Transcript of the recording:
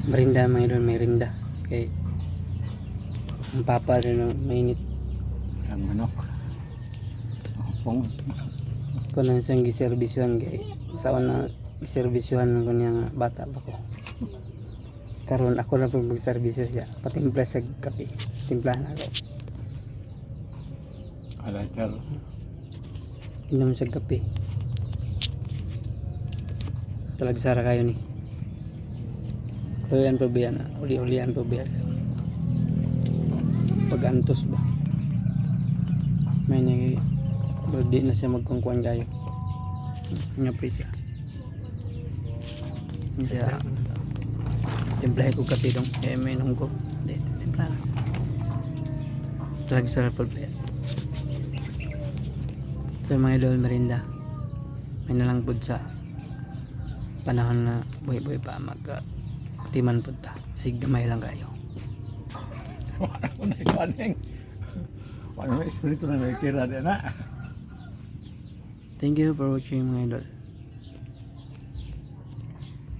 Merinda mga idol, merinda. Kay ang papa rin ng mainit. Ang manok. Pong. Ko na siyang giservisyohan kay sa una giservisyohan ko niyang bata pa ko. Karon ako na pag magserbisyo siya. Patimpla sa kape. Timplahan ako. Alater. Inom sa kape. Talagsara kayo ni. Ulian pa ba yan? Uli-ulian pa ba yan? Pag-antos ba? May nang di na siya magkungkuan kayo. Nga pa siya. Nga siya. Timplahe ko kape dong. Kaya may nung ko. Hindi, timplahe. Talagsara pa ba yan? So mga idol merinda. May nalangpod sa panahon na buhay-buhay pa timan po ta. Sig gamay lang kayo. Wala ko na ikaling. Wala na espiritu na nakikira din na. Thank you for watching mga idol.